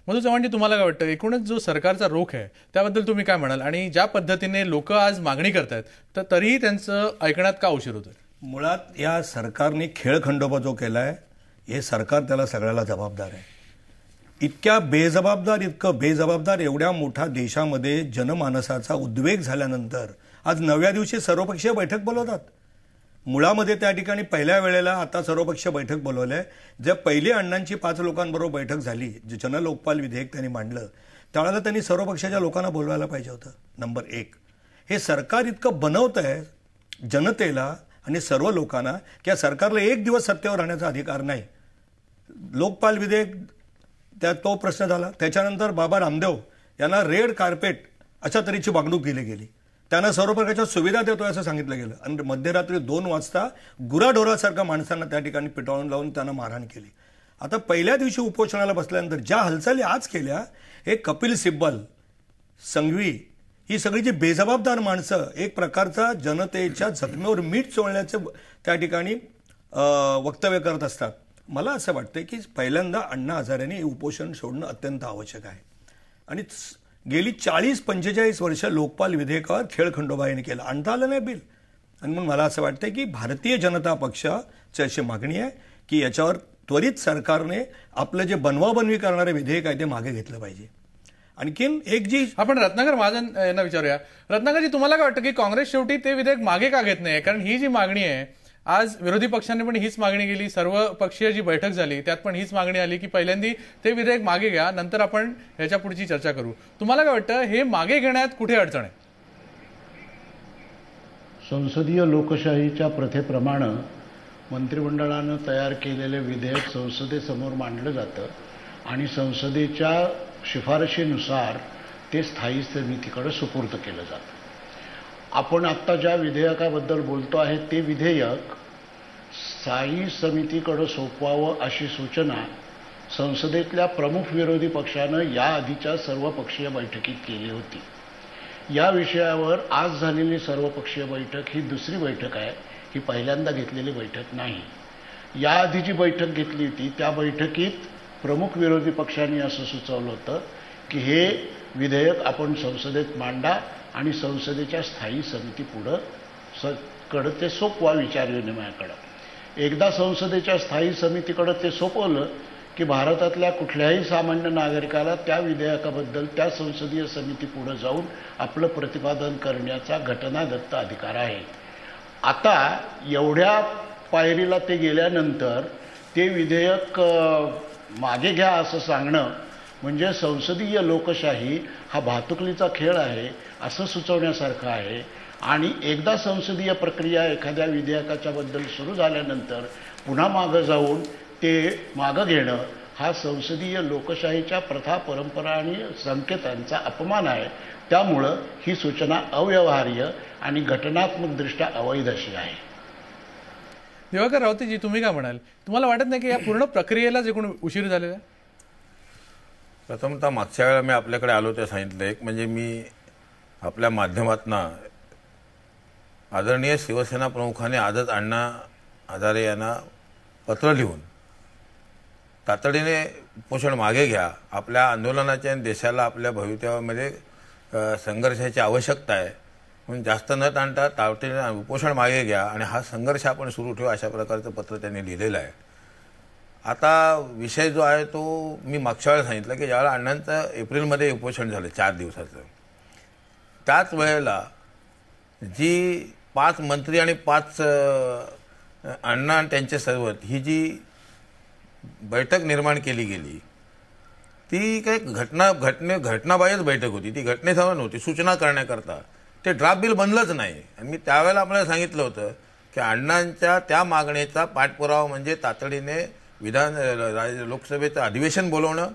मधु चव्हाणजी, तुम्हाला काय वाटतं, एकूणच जो सरकारचा रोख आहे त्याबद्दल तुम्ही काय म्हणाल? आणि ज्या पद्धतीने लोक आज मागणी करतायत तर तरीही त्यांचं ऐकण्यात का उशीर होतोय? मुळात या सरकारने खेळखंडोबा जो केलाय, हे सरकार त्याला सगळ्याला जबाबदार आहे. इतकं बेजबाबदार एवढ्या मोठ्या देशामध्ये जनमानसाचा उद्वेग झाल्यानंतर आज 9व्या दिवशी सर्वपक्षीय बैठक बोलवतात. मुळामध्ये त्या ठिकाणी पहिल्या वेळेला आता सर्वपक्षीय बैठक बोलवलंय. जे पहिली अण्णांची 5 लोकांबरोबर बैठक झाली, जे जनलोकपाल विधेयक त्यांनी मांडलं, त्यावेळेला त्यांनी सर्व पक्षाच्या लोकांना बोलवायला पाहिजे होतं. नंबर 1, हे सरकार इतकं बनवत आहे जनतेला आणि सर्व लोकांना की या सरकारला एक दिवस सत्तेवर राहण्याचा अधिकार नाही. लोकपाल विधेयक त्यात तो प्रश्न झाला. त्याच्यानंतर बाबा रामदेव यांना रेड कार्पेट अशा तऱ्हेची वागणूक दिली गेली. त्यांना सर्व प्रकारच्या सुविधा देतोय असं सांगितलं गेलं आणि मध्यरात्री 2 वाजता गुराढोरासारख्या माणसांना त्या ठिकाणी पिटाळून लावून त्यांना मारहाण केली. आता पहिल्या दिवशी उपोषणाला बसल्यानंतर ज्या हालचाली आज केल्या, हे कपिल सिब्बल, संघवी, ही सगळी जी बेजबाबदार माणसं एक प्रकारचा जनतेच्या जखमेवर मीठ चोळण्याचं त्या ठिकाणी वक्तव्य करत असतात. मला असं वाटतं की पहिल्यांदा अण्णा हजारेंनी उपोषण सोडणं अत्यंत आवश्यक आहे. आणि गेली 40-45 वर्ष लोकपाल विधेयकावर खेळखंडोबा यांनी केला, आणता आलं नाही बिल. आणि मग मला असं वाटतं की भारतीय जनता पक्षाची अशी मागणी आहे की याच्यावर त्वरित सरकारने आपलं जे बनवाबनवी करणारे विधेयक आहे ते मागे घेतलं पाहिजे. आणखीन एक जी आपण रत्नाकर महाजन यांना विचारूया. रत्नाकरजी, तुम्हाला काय वाटतं की काँग्रेस शेवटी ते विधेयक मागे का घेत नाही? कारण ही जी मागणी आहे, आज विरोधी पक्षांनी पण हीच मागणी केली, सर्व पक्षीय जी बैठक झाली त्यात पण हीच मागणी आली की पहिल्यांदा ते विधेयक मागे घ्या, नंतर आपण ह्याच्या पुढची चर्चा करू. तुम्हाला काय वाटतं, हे मागे घेण्यात कुठे अडचण आहे? संसदीय लोकशाहीच्या प्रथेप्रमाणे मंत्रिमंडळानं तयार केलेले विधेयक संसदेसमोर मांडलं जातं आणि संसदेच्या शिफारशीनुसार ते स्थायी समितीकडे सुपूर्द केलं जातं. आपण आत्ता ज्या विधेयकाबद्दल बोलतो आहे ते विधेयक स्थायी समितीकडे सोपवावं अशी सूचना संसदेतल्या प्रमुख विरोधी पक्षानं याआधीच्या सर्वपक्षीय बैठकीत केली होती. या विषयावर आज झालेली सर्वपक्षीय बैठक ही दुसरी बैठक आहे, ही पहिल्यांदा घेतलेली बैठक नाही. याआधी जी बैठक घेतली होती त्या बैठकीत प्रमुख विरोधी पक्षांनी असं सुचवलं होतं की हे विधेयक आपण संसदेत मांडा आणि संसदेच्या स्थायी समिती कडे ते सोपवा विचारविनिमयाकडं. एकदा संसदेच्या स्थायी समितीकडे ते सोपवलं की भारतातल्या कुठल्याही सामान्य नागरिकाला त्या विधेयकाबद्दल त्या संसदीय समिती पुढे जाऊन आपलं प्रतिपादन करण्याचा घटनादत्त अधिकार आहे. आता एवढ्या पायरीला ते गेल्यानंतर ते विधेयक मागे घ्या असं सांगणं म्हणजे संसदीय लोकशाही हा भातुकलीचा खेळ आहे असं सुचवण्यासारखं आहे. आणि एकदा संसदीय प्रक्रिया एखाद्या विधेयकाच्या बद्दल सुरू झाल्यानंतर पुन्हा मागं जाऊन ते मागं घेणं हा संसदीय लोकशाहीच्या प्रथा, परंपरा आणि संकेतांचा अपमान आहे. त्यामुळं ही सूचना अव्यवहार्य आणि घटनात्मकदृष्ट्या अवैध अशी आहे. दिवाकर रावतेजी, तुम्ही काय म्हणाल? तुम्हाला वाटत नाही की या पूर्ण प्रक्रियेलाच एकूण उशीर झालेला? प्रथमतः मागच्या वेळेला मी आपल्याकडे आलो ते सांगितलं. एक म्हणजे मी आपल्या माध्यमातून आदरणीय शिवसेना प्रमुखांनी आजच अण्णा हजारे यांना पत्र लिहून तातडीने उपोषण मागे घ्या, आपल्या आंदोलनाच्या आणि देशाला आपल्या भवितव्यामध्ये संघर्षाची आवश्यकता आहे, म्हणून जास्त न ताणता तातडीने उपोषण मागे घ्या आणि हा संघर्ष आपण सुरू ठेवू, अशा प्रकारचं पत्र त्यांनी लिहिलेलं आहे. आता विषय जो आहे तो मी मागच्या वेळेला सांगितलं की ज्यावेळेला अण्णांचं एप्रिलमध्ये उपोषण झालं 4 दिवसाचं, त्याच वेळेला जी 5 मंत्री आणि 5 अण्णा आणि त्यांचे सर्व ही जी बैठक निर्माण केली गेली ती काही घटनाबाह्यच बैठक होती. ती घटनेसमोर नव्हती, सूचना करण्याकरता. ते ड्राफ्ट बिल बनलंच नाही. आणि मी त्यावेळेला आपल्याला सांगितलं होतं की अण्णांच्या त्या मागणीचा पाठपुरावा म्हणजे तातडीने लोकसभेचं अधिवेशन बोलवणं,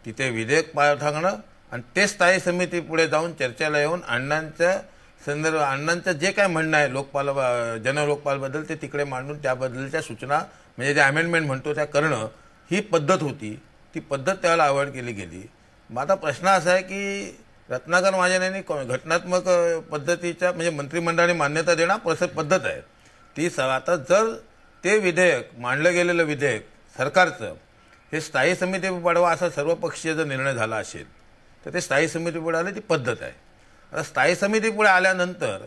तिथे विधेयक पाठवणं आणि ते स्थायी समिती पुढे जाऊन चर्चेला येऊन अण्णांचं जे काय म्हणणं आहे जनलोकपालबद्दल ते तिकडे मांडून त्याबद्दलच्या सूचना म्हणजे जे अमेंडमेंट म्हणतो त्या करणं ही पद्धत होती. ती पद्धत त्यावेळेला अवॉइड केली गेली. मग आता प्रश्न असा आहे की रत्नाकर महाजन यांनी घटनात्मक पद्धतीच्या म्हणजे मंत्रिमंडळाने मान्यता देणं पद्धत आहे ती. आता जर ते विधेयक मांडलं गेलेलं विधेयक सरकारचं हे स्थायी समिती वाढवा असा सर्वपक्षीय जर निर्णय झाला असेल तर ते स्थायी समिती पुढे आले ती पद्धत आहे. आता स्थायी समिती पुढे आल्यानंतर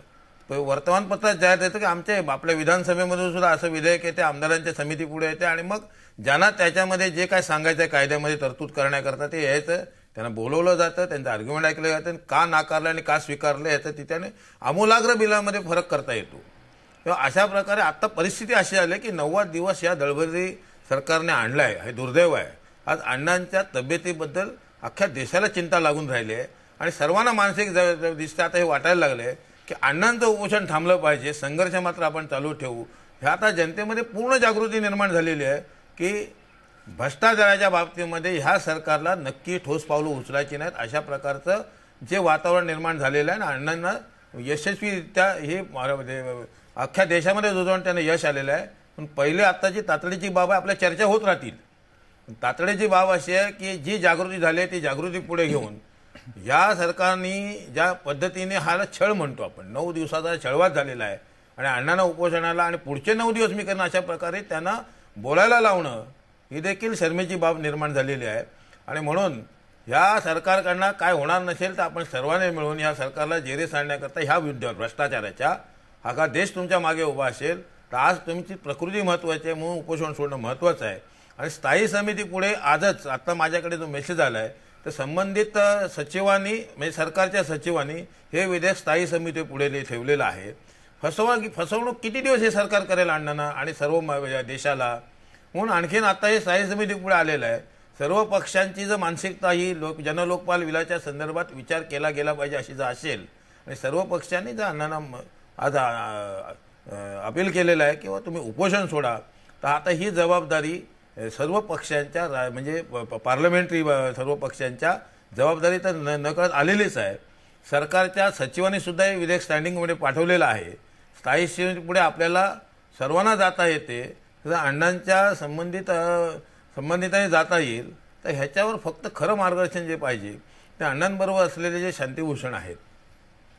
वर्तमानपत्रात जाहीर येतं की आपल्या विधानसभेमधून सुद्धा असं विधेयक येते, आमदारांच्या समिती पुढे येते आणि मग ज्यांना त्याच्यामध्ये जे काय सांगायचं आहे कायद्यामध्ये तरतूद करण्याकरता ते यायचं, त्यांना बोलवलं जातं, त्यांचं आर्ग्युमेंट ऐकलं जातं, का नाकारलं आणि का स्वीकारलं याचं तिथे आमूलाग्र बिलामध्ये फरक करता येतो. तेव्हा अशा प्रकारे आता परिस्थिती अशी आली की 90 दिवस या दळभद्री सरकारने आणलाय, हे दुर्दैव आहे. आज अण्णांच्या तब्येतीबद्दल अख्ख्या देशाला चिंता लागून राहिली आहे आणि सर्वांना मानसिक दिसतं आता हे वाटायला लागलंय की अण्णांचं उपोषण थांबलं पाहिजे, संघर्ष मात्र आपण चालू ठेवू. ह्या आता जनतेमध्ये पूर्ण जागृती निर्माण झालेली आहे की भ्रष्टाचाराच्या बाबतीमध्ये ह्या सरकारला नक्की ठोस पावलं उचलायची नाहीत, अशा प्रकारचं जे वातावरण निर्माण झालेलं आहे. आणि अण्णांना यशस्वीरित्या हे अख्ख्या देशामध्ये रुजवून त्यांना यश आलेलं आहे. पण पहिले आत्ताची तातडीची बाब आहे, आपल्या चर्चा होत राहतील. तातडीची बाब अशी आहे की जी जागृती झाली आहे ती जागृती पुढे घेऊन या सरकारने ज्या पद्धतीने हा छळ म्हणतो आपण 9 दिवसाचा छळवाद झालेला आहे आणि अण्णांना उपोषणाला आणि पुढचे 9 दिवस मी करणं अशा प्रकारे त्यांना बोलायला लावणं ही देखील शर्मेची बाब निर्माण झालेली आहे. आणि म्हणून ह्या सरकारकडनं काय होणार नसेल तर आपण सर्वांनी मिळून या सरकारला जेरे सांडण्याकरता ह्या विरुद्ध भ्रष्टाचाराच्या हा देश तुमच्या मागे उभा असेल तर आज तुमची प्रकृती महत्त्वाची आहे म्हणून उपोषण सोडणं महत्त्वाचं आहे. आणि स्थायी समिती पुढे आजच आता माझ्याकडे जो मेसेज आला आहे तर संबंधित सचिवांनी म्हणजे सरकारच्या सचिवांनी हे विधेयक स्थायी समिती पुढे ठेवलेलं आहे. फसवणूक किती दिवस हे सरकार करेल अण्णांना आणि सर्व देशाला, म्हणून आणखीन आता हे स्थायी समिती पुढे आलेलं आहे. सर्व पक्षांची जर मानसिकता ही जनलोकपाल विलाच्या संदर्भात विचार केला गेला पाहिजे अशी जर असेल आणि सर्व पक्षांनी जर अण्णांना आज अपील केलेलं आहे किंवा तुम्ही उपोषण सोडा तर आता ही जबाबदारी सर्व पक्षांच्या म्हणजे पार्लमेंटरी सर्व पक्षांच्या जबाबदारी तर नकळत आलेलीच आहे. सरकारच्या सचिवांनी सुद्धा हे विधेयक स्टँडिंगमध्ये पाठवलेलं आहे. स्थायी समिती पुढे आपल्याला सर्वांना जाता येते, जर अण्णांच्या संबंधितांनी जाता येईल तर ह्याच्यावर फक्त खरं मार्गदर्शन जे पाहिजे ते अण्णांबरोबर असलेले जे शांतिभूषण आहेत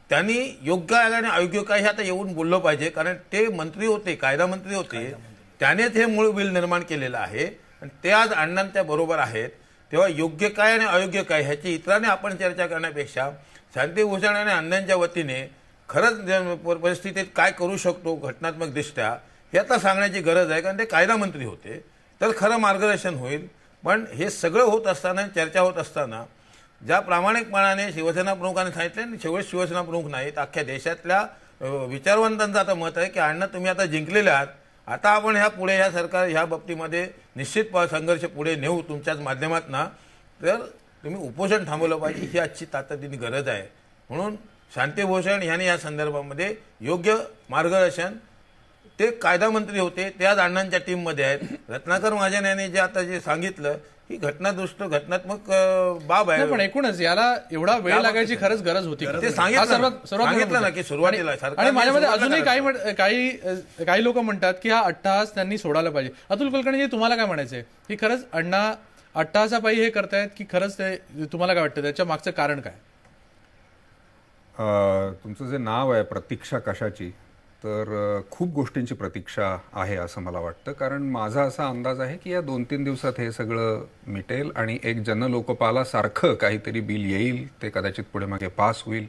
त्यांनी योग्य आणि अयोग्य काय हे आता येऊन बोललं पाहिजे. कारण ते मंत्री होते, कायदा मंत्री होते, त्यानेच हे मूळ बिल निर्माण केलेलं आहे आणि ते आज अण्णांच्या बरोबर आहेत. तेव्हा योग्य काय आणि अयोग्य काय ह्याची इतरांनी आपण चर्चा करण्यापेक्षा शांतिभूषण आणि अण्णांच्या वतीने खरंच परिस्थितीत काय करू शकतो घटनात्मकदृष्ट्या हे आता सांगण्याची गरज आहे. कारण ते कायदा मंत्री होते तर खरं मार्गदर्शन होईल. पण हे सगळं होत असताना चर्चा होत असताना ज्या प्रामाणिकपणाने शिवसेना प्रमुखांनी सांगितले आणि शेवट शिवसेना प्रमुख नाहीत अख्ख्या देशातल्या विचारवंतांचं आता मत आहे की अण्णा तुम्ही आता जिंकलेले आहात, आता आपण ह्या सरकार ह्या बाबतीमध्ये निश्चित संघर्ष पुढे नेऊ तुमच्याच माध्यमातून, तर तुम्ही उपोषण थांबवलं पाहिजे ही आजची तातडीची गरज आहे. म्हणून शांतिभूषण यांनी या संदर्भामध्ये योग्य मार्गदर्शन, ते कायदा मंत्री होते ते आज अण्णांच्या टीममध्ये आहेत. रत्नाकर महाजन यांनी जे आता जे सांगितलं ही घटनात्मक बाब आहे. पण एकूणच याला एवढा वेळ लागायची खरंच गरज होती. ते सांगितलं ना की सुरुवातीला आणि माझ्यामध्ये अजूनही काही लोक म्हणतात की हा अट्टहास त्यांनी सोडायला पाहिजे. अतुल कुलकर्णी तुम्हाला काय म्हणायचंय की खरंच अण्णा अट्टहासापायी हे करतायत की खरंच ते तुम्हाला काय वाटतं त्याच्या मागचं कारण काय? तुमचं जे नाव आहे प्रतीक्षा कशाची, तर खूप गोष्टींची प्रतीक्षा आहे असं मला वाटतं. कारण माझा असा अंदाज आहे की या 2-3 दिवसात हे सगळं मिटेल आणि एक जनलोकपालासारखं काहीतरी बिल येईल, ते कदाचित पुढे मागे पास होईल.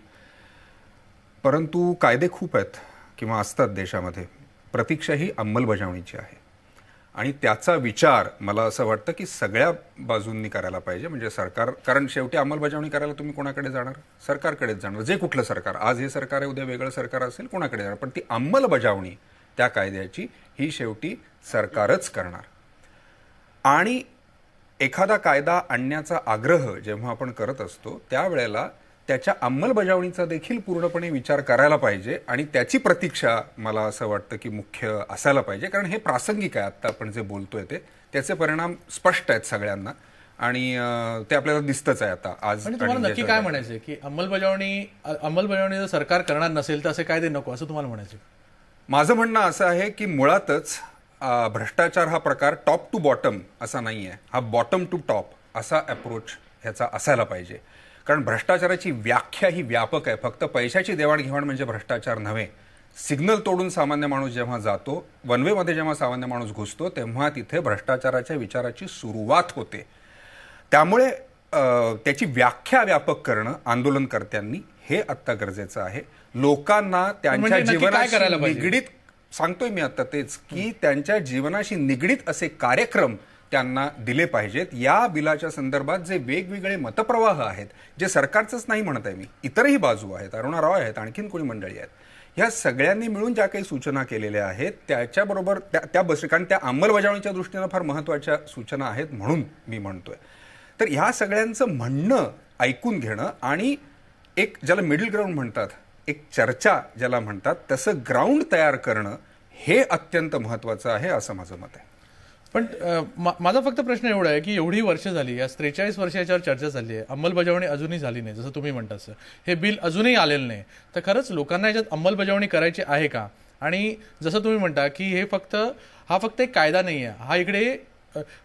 परंतु कायदे खूप आहेत किंवा असतात देशामध्ये, प्रतीक्षा ही अंमलबजावणीची आहे आणि त्याचा विचार मला असं वाटतं की सगळ्या बाजूंनी करायला पाहिजे. म्हणजे सरकार, कारण शेवटी अंमलबजावणी करायला तुम्ही कोणाकडे जाणार? सरकारकडेच जाणार. जे कुठलं सरकार, आज हे सरकार आहे उद्या वेगळं सरकार असेल, कोणाकडे जाणार? पण ती अंमलबजावणी त्या कायद्याची ही शेवटी सरकारच करणार. आणि एखादा कायदा आणण्याचा आग्रह जेव्हा आपण करत असतो त्यावेळेला त्याच्या अंमलबजावणीचा देखील पूर्णपणे विचार करायला पाहिजे आणि त्याची प्रतीक्षा मला असं वाटतं की मुख्य असायला पाहिजे. कारण हे प्रासंगिक आहे, आता आपण जे बोलतोय त्याचे परिणाम स्पष्ट आहेत सगळ्यांना आणि ते आपल्याला दिसतच आहे आता आज. तुम्हाला नक्की काय म्हणायचं की अंमलबजावणी जर सरकार करणार नसेल तर असे कायदे नको असं तुम्हाला म्हणायचं? माझं म्हणणं असं आहे की मुळातच भ्रष्टाचार हा प्रकार टॉप टू बॉटम असा नाही आहे, हा बॉटम टू टॉप असा अप्रोच ह्याचा असायला पाहिजे. कारण भ्रष्टाचाराची व्याख्या ही व्यापक आहे. फक्त पैशाची देवाणघेवाण म्हणजे भ्रष्टाचार नव्हे, सिग्नल तोडून सामान्य माणूस जेव्हा जातो, वन वे मध्ये जेव्हा सामान्य माणूस घुसतो, तेव्हा तिथे भ्रष्टाचाराच्या विचाराची सुरुवात होते. त्यामुळे त्याची व्याख्या व्यापक करणं आंदोलनकर्त्यांनी हे आत्ता गरजेचं आहे. लोकांना त्यांच्या जीवनाशी निगडीत, सांगतोय मी आता तेच, की त्यांच्या जीवनाशी निगडीत असे कार्यक्रम त्यांना दिले पाहिजेत. या बिलाच्या संदर्भात जे वेगवेगळे मतप्रवाह आहेत, जे सरकारचंच नाही म्हणत आहे मी, इतरही बाजू आहेत, अरुणा रॉय आहेत, आणखीन कोणी मंडळी आहेत, ह्या सगळ्यांनी मिळून ज्या काही सूचना केलेल्या आहेत त्याच्याबरोबर त्या बस, कारण त्या अंमलबजावणीच्या दृष्टीनं फार महत्त्वाच्या सूचना आहेत म्हणून मी म्हणतोय. तर ह्या सगळ्यांचं म्हणणं ऐकून घेणं आणि एक ज्याला मिडल ग्राउंड म्हणतात, एक चर्चा ज्याला म्हणतात, तसं ग्राउंड तयार करणं हे अत्यंत महत्त्वाचं आहे असं माझं मत आहे. पण माझा फक्त प्रश्न एवढा आहे की एवढी वर्ष झाली, या 43 वर्ष याच्यावर चर्चा झाली आहे, अंमलबजावणी अजूनही झाली नाही, जसं तुम्ही म्हणता सर, हे बिल अजूनही आलेलं नाही, तर खरंच लोकांना याच्यात अंमलबजावणी करायची आहे का? आणि जसं तुम्ही म्हणता की हा फक्त एक कायदा नाही आहे, हा इकडे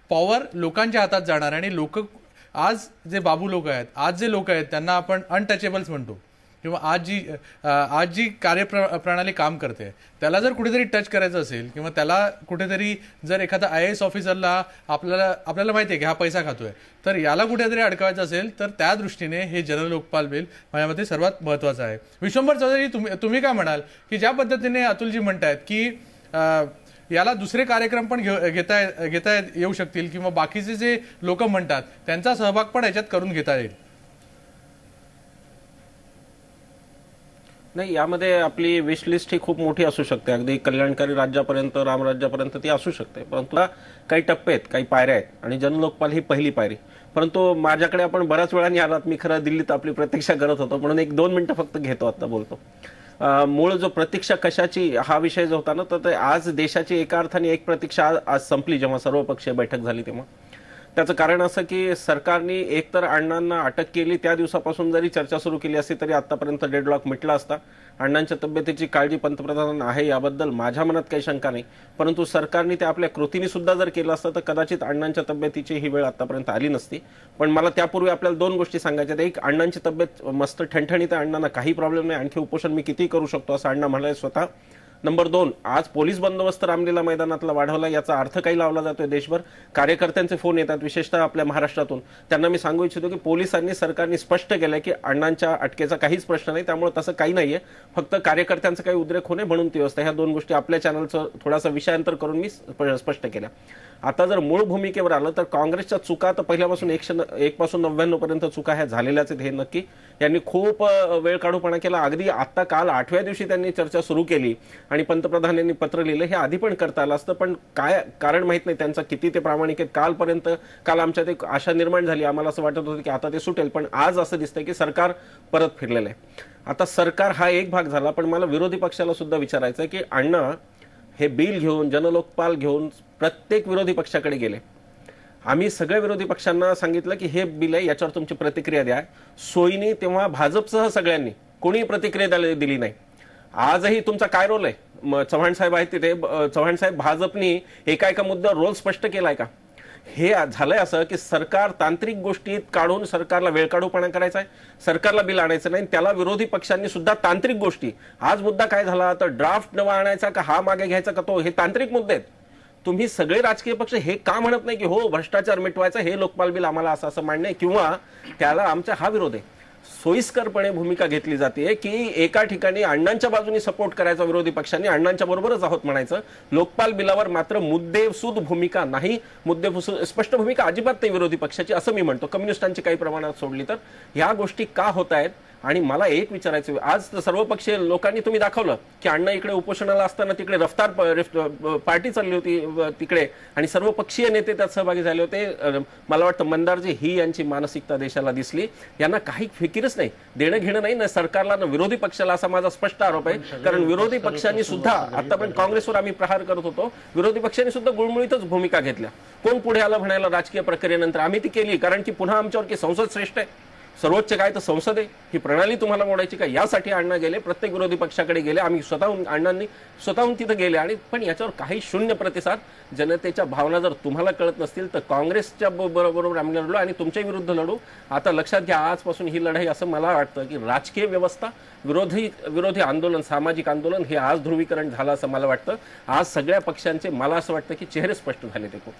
पॉवर लोकांच्या हातात जाणार, आणि लोक आज जे बाबू लोक आहेत, आज जे लोक आहेत त्यांना आपण अनटचेबल्स म्हणतो, किंवा आज जी कार्यप्रणाली काम करते त्याला जर कुठेतरी टच करायचं असेल, किंवा त्याला कुठेतरी जर एखादा IAS ऑफिसरला आपल्याला माहिती आहे की हा पैसा खातोय, तर याला कुठेतरी अडकवायचं असेल, तर त्या दृष्टीने हे जनलोकपाल बिल माझ्या मते सर्वात महत्वाचं आहे. विश्वंभर चौधरी, तुम्ही काय म्हणाल की ज्या पद्धतीने अतुलजी म्हणतायत की याला दुसरे कार्यक्रम पण घेता येऊ शकतील, किंवा बाकीचे जे लोक म्हणतात त्यांचा सहभाग पण याच्यात करून घेता येईल? नाही, यामध्ये आपली विश लिस्ट ही खूप मोठी असू शकते, अगदी कल्याणकारी राज्यापर्यंत, रामराज्यापर्यंत ती असू शकते, परंतु काही टप्पे आहेत, काही पायऱ्या आहेत, आणि जनलोकपाल ही पहिली पायरी. परंतु माझ्याकडे आपण बऱ्याच वेळाने आलात, मी खरं दिल्लीत आपली प्रतीक्षा करत होतो, म्हणून 1-2 मिनिटं फक्त घेतो, आता बोलतो. मूळ जो प्रतीक्षा कशाची हा विषय जो होता ना, तर आज देशाची एका अर्थाने एक प्रतीक्षा आज संपली, जेव्हा सर्वपक्षीय बैठक झाली तेव्हा. त्याचं कारण असं की सरकारने एकतर अण्णांना अटक केली, त्या दिवसापासून जरी चर्चा सुरू केली असती तरी आतापर्यंत डेडलॉक मिटला असता. अण्णांच्या तब्येतीची काळजी पंतप्रधानांना आहे याबद्दल माझ्या मनात काही शंका नाही, परंतु सरकारने ते आपल्या कृतीने सुद्धा जर केलं असतं तर कदाचित अण्णांच्या तब्येतीची ही वेळ आतापर्यंत आली नसती. पण मला त्यापूर्वी आपल्याला 2 गोष्टी सांगायच्या. एक, अण्णांची तब्येत मस्त ठणठणीत आहे, अण्णांना काही प्रॉब्लेम नाही, आणखी उपोषण मी किती करू शकतो असं अण्णा म्हणाले स्वतः. नंबर 2, आज पोलीस बंदोबस्त रामलीला मैदानातला वाढवला, याचा अर्थ काही लावला जातोय देशभर. कार्यकर्त्यांचे फोन येतात, विशेषतः आपल्या महाराष्ट्रातून. त्यांना मी सांगू इच्छितो की पोलिसांनी, सरकारने स्पष्ट केलंय की अण्णांच्या अटकेचा काहीच प्रश्न नाही, त्यामुळे तसं काही नाहीये, फक्त कार्यकर्त्यांचा काही उद्रेक होणे म्हणून ती व्यवस्था. ह्या 2 गोष्टी आपल्या चॅनलचं थोडासा विषयांतर करून मी स्पष्ट केल्या. आता जर मूळ भूमिकेवर आलं तर काँग्रेसच्या चुका तर पहिल्यापासून 1 पासून 99 पर्यंत चुका ह्या झालेल्याच आहेत, हे नक्की. यांनी खूप वेळ काढूपणा केला. अगदी आता काल 8व्या दिवशी त्यांनी चर्चा सुरू केली आणि पंतप्रधान यांनी पत्र लिहिलं, हे आधी पण करता आलं असतं, पण काय कारण माहित नाही त्यांचा किती ते प्रामाणिक आहेत. काल आमच्यात एक आशा निर्माण झाली, आम्हाला असं वाटत होतं की आता ते सुटेल, पण आज असं दिसतंय की सरकार परत फिरलेलं आहे. आता सरकार हा एक भाग झाला, पण मला विरोधी पक्षाला सुद्धा विचारायचं आहे की अण्णा हे बिल घेऊन, जनलोकपाल घेऊन प्रत्येक विरोधी पक्षाकडे गेले. आम्ही सगळ्या विरोधी पक्षांना सांगितलं की हे बिल आहे, याच्यावर तुमची प्रतिक्रिया द्या. सोयीने तेव्हा भाजपसह सगळ्यांनी कोणी प्रतिक्रिया दिली नाही. आजही तुमचा काय रोल आहे? चव्हाण साहेब आहेत तिथे. चव्हाण साहेब, भाजपनी एका मुद्द्यावर रोल स्पष्ट केलाय का? हे झालंय असं की सरकार तांत्रिक गोष्टीत काढून सरकारला वेळकाढूपणा करायचा आहे, सरकारला बिल आणायचं नाही. त्याला विरोधी पक्षांनी सुद्धा तांत्रिक गोष्टी, आज मुद्दा काय झाला तर ड्राफ्ट नवा आणायचा का हा मागे घ्यायचा का तो, हे तांत्रिक मुद्दे आहेत. तुम्ही सगळे राजकीय पक्ष हे का म्हणत नाही की हो भ्रष्टाचार मिटवायचा, हे लोकपाल बिल आम्हाला असं मान्य आहे, किंवा त्याला आमचा हा विरोध आहे. सोयीस्करपणे भूमिका घेतली जाते की एका ठिकाणी अण्णांच्या बाजूने सपोर्ट करायचा विरोधी पक्षांनी, अण्णांच्या बरोबरच आहोत म्हणायचं. लोकपाल बिलावर मात्र मुद्देसूद भूमिका नाही, स्पष्ट भूमिका अजिबात नाही विरोधी पक्षाची, असं मी म्हणतो. कम्युनिस्टांची काही प्रमाणात सोडली तर ह्या गोष्टी का होत आहेत? आणि मला एक विचारायचं, आज सर्वपक्षीय लोकांनी तुम्ही दाखवलं की अण्णा इकडे उपोषणाला असताना तिकडे रफ्तार पार्टी चालली होती तिकडे, आणि सर्वपक्षीय नेते त्यात सहभागी झाले होते. मला वाटतं मंदारजी ही यांची मानसिकता देशाला दिसली. यांना काही फिकीरच नाही, देणं घेणं नाही ना सरकारला ना विरोधी पक्षाला, असा माझा स्पष्ट आरोप आहे. कारण विरोधी पक्षांनी सुद्धा, आता पण काँग्रेसवर आम्ही प्रहार करत होतो, विरोधी पक्षांनी सुद्धा गुळमुळीतच भूमिका घेतल्या. कोण पुढे आलं म्हणायला राजकीय प्रक्रियेनंतर? आम्ही ती केली, कारण की पुन्हा आमच्यावर की संसद श्रेष्ठ आहे, सर्वोच्च काय तर संसद आहे, ही प्रणाली तुम्हाला मोडायची का? यासाठी अण्णा गेले, प्रत्येक विरोधी पक्षाकडे गेले, आम्ही स्वतःहून अण्णांनी स्वतःहून तिथे गेले आणि पण याच्यावर काही शून्य प्रतिसाद. जनतेच्या भावना जर तुम्हाला कळत नसतील तर काँग्रेसच्या बरोबर आम्ही लढलो आणि तुमच्या विरुद्ध लढू. आता लक्षात घ्या, आजपासून ही लढाई असं मला वाटतं की राजकीय व्यवस्था विरोधी आंदोलन, सामाजिक आंदोलन हे आज ध्रुवीकरण झालं असं मला वाटतं. आज सगळ्या पक्षांचे मला असं वाटतं की चेहरे स्पष्ट झाले ते खूप.